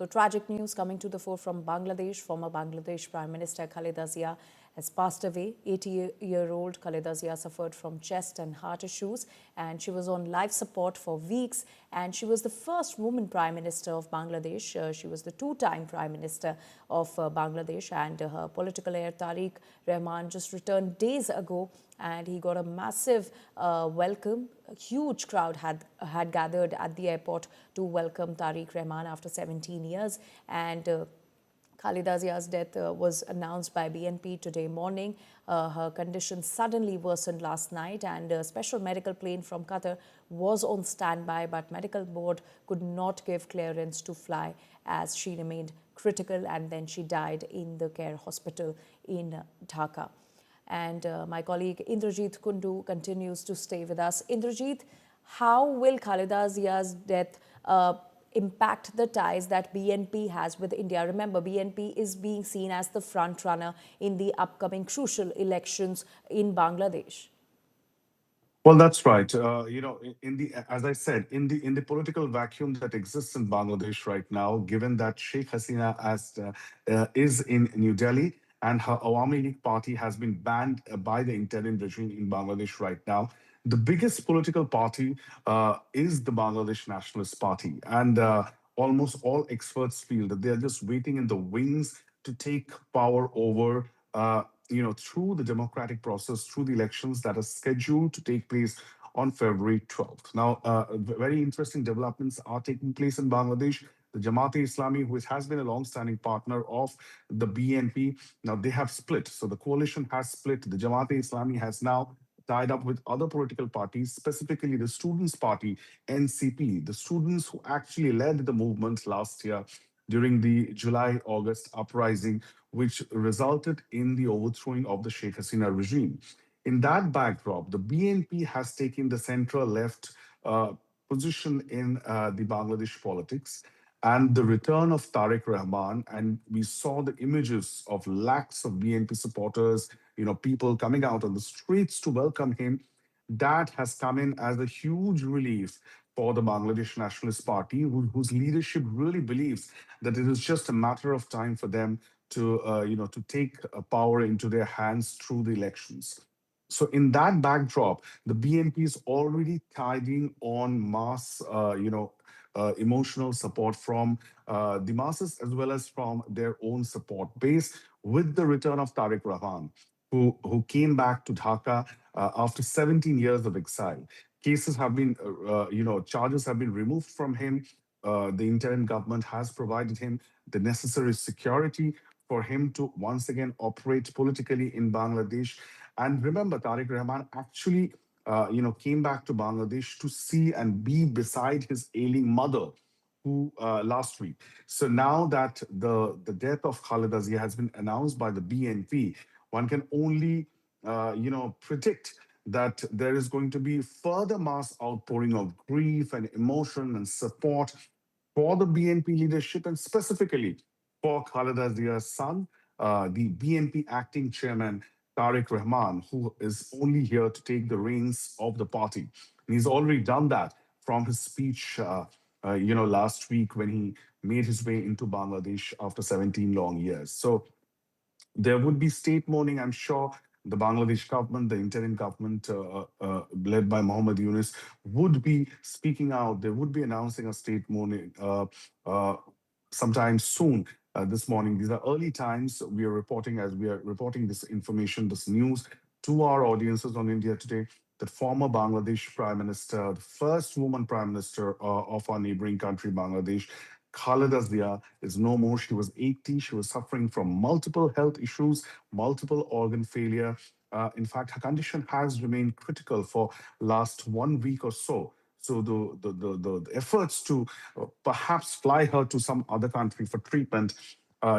So tragic news coming to the fore from Bangladesh. Former Bangladesh Prime Minister Khaleda Zia has passed away. 80-year-old Khaleda Zia suffered from chest and heart issues, and she was on life support for weeks. And she was the first woman Prime Minister of Bangladesh. She was the two-time Prime Minister of Bangladesh, and her political heir Tarique Rahman just returned days ago, and he got a massive welcome. A huge crowd had gathered at the airport to welcome Tarique Rahman after 17 years. And Khaleda Zia's death was announced by BNP today morning. Her condition suddenly worsened last night, and a special medical plane from Qatar was on standby, but medical board could not give clearance to fly as she remained critical, and then she died in the care hospital in Dhaka. And my colleague Indrajeet Kundu continues to stay with us. Indrajeet, how will Khaleda Zia's death impact the ties that BNP has with India? Remember, BNP is being seen as the front runner in the upcoming crucial elections in Bangladesh. Well, that's right. In the as I said, in the political vacuum that exists in Bangladesh right now, given that Sheikh Hasina is in New Delhi and her Awami League party has been banned by the interim regime in Bangladesh right now, the biggest political party is the Bangladesh Nationalist Party, and almost all experts feel that they are just waiting in the wings to take power over. Through the democratic process, through the elections that are scheduled to take place on February 12th. Now, very interesting developments are taking place in Bangladesh. The Jamaat-e-Islami, which has been a long-standing partner of the BNP, now they have split. So the coalition has split. The Jamaat-e-Islami has now tied up with other political parties, specifically the Students' Party, NCP, the students who actually led the movement last year during the July-August uprising, which resulted in the overthrowing of the Sheikh Hasina regime. In that backdrop, the BNP has taken the central left position in the Bangladesh politics, and the return of Tarique Rahman, and we saw the images of lakhs of BNP supporters, people coming out on the streets to welcome him. That has come in as a huge relief for the Bangladesh Nationalist Party, whose leadership really believes that it is just a matter of time for them to take power into their hands through the elections. So in that backdrop, the BNP is already tiding on mass, emotional support from the masses as well as from their own support base with the return of Tariq Rahman, who came back to Dhaka after 17 years of exile. Cases have been, charges have been removed from him. The interim government has provided him the necessary security for him to once again operate politically in Bangladesh. And remember, Tariq Rahman actually, came back to Bangladesh to see and be beside his ailing mother, who last week. So now that the death of Khaleda Zia has been announced by the BNP, one can only, predict that there is going to be further mass outpouring of grief and emotion and support for the BNP leadership, and specifically for Khaleda Zia's son, the BNP acting chairman, Tariq Rahman, who is only here to take the reins of the party. And he's already done that from his speech, last week when he made his way into Bangladesh after 17 long years. So there would be state mourning, I'm sure. The Bangladesh government, the interim government led by Mohammed Yunus, would be speaking out. They would be announcing a state mourning uh, sometime soon. This morning, these are early times. We are reporting as we are reporting this information, this news to our audiences on India Today. That former Bangladesh Prime Minister, the first woman Prime Minister of our neighboring country, Bangladesh, Khaleda Zia, is no more. She was 80. She was suffering from multiple health issues, multiple organ failure. In fact, her condition has remained critical for last 1 week or so. So the efforts to perhaps fly her to some other country for treatment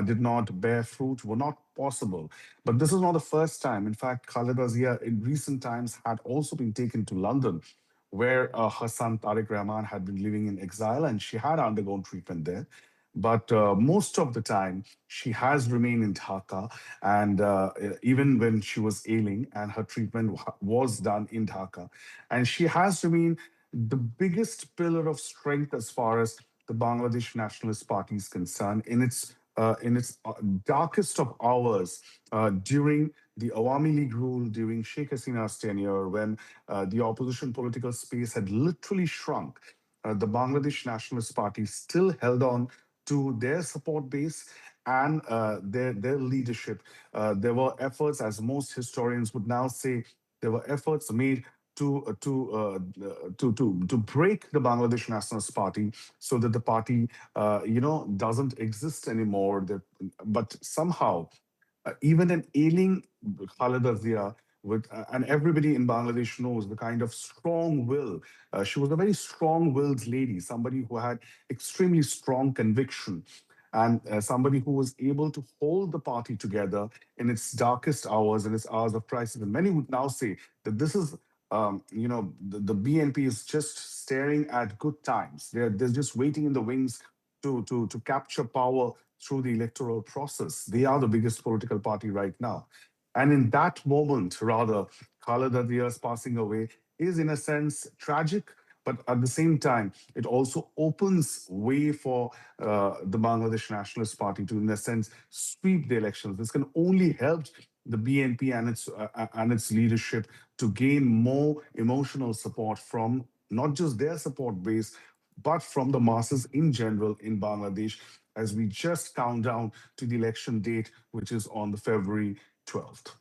did not bear fruit, were not possible. But this is not the first time. In fact, Khaleda Zia in recent times had also been taken to London, where her son Tariq Rahman had been living in exile, and she had undergone treatment there. But most of the time, she has remained in Dhaka, and even when she was ailing, and her treatment was done in Dhaka, and she has remained the biggest pillar of strength as far as the Bangladesh Nationalist Party is concerned, in its darkest of hours, during the Awami League rule, during Sheikh Hasina's tenure, when the opposition political space had literally shrunk, the Bangladesh Nationalist Party still held on to their support base and their leadership. There were efforts, as most historians would now say, there were efforts made to break the Bangladesh Nationalist Party so that the party doesn't exist anymore. But somehow, even an ailing Khaleda Zia, and everybody in Bangladesh knows the kind of strong will. She was a very strong-willed lady, somebody who had extremely strong conviction, and somebody who was able to hold the party together in its darkest hours, in its hours of crisis. And many would now say that this is, the BNP is just staring at good times. They're just waiting in the wings to capture power through the electoral process. They are the biggest political party right now. And in that moment, rather, Khaleda Zia's passing away is, in a sense, tragic, but at the same time, it also opens way for the Bangladesh Nationalist Party to, in a sense, sweep the elections. This can only help the BNP and its leadership to gain more emotional support from not just their support base, but from the masses in general in Bangladesh, as we just count down to the election date, which is on the February 12th.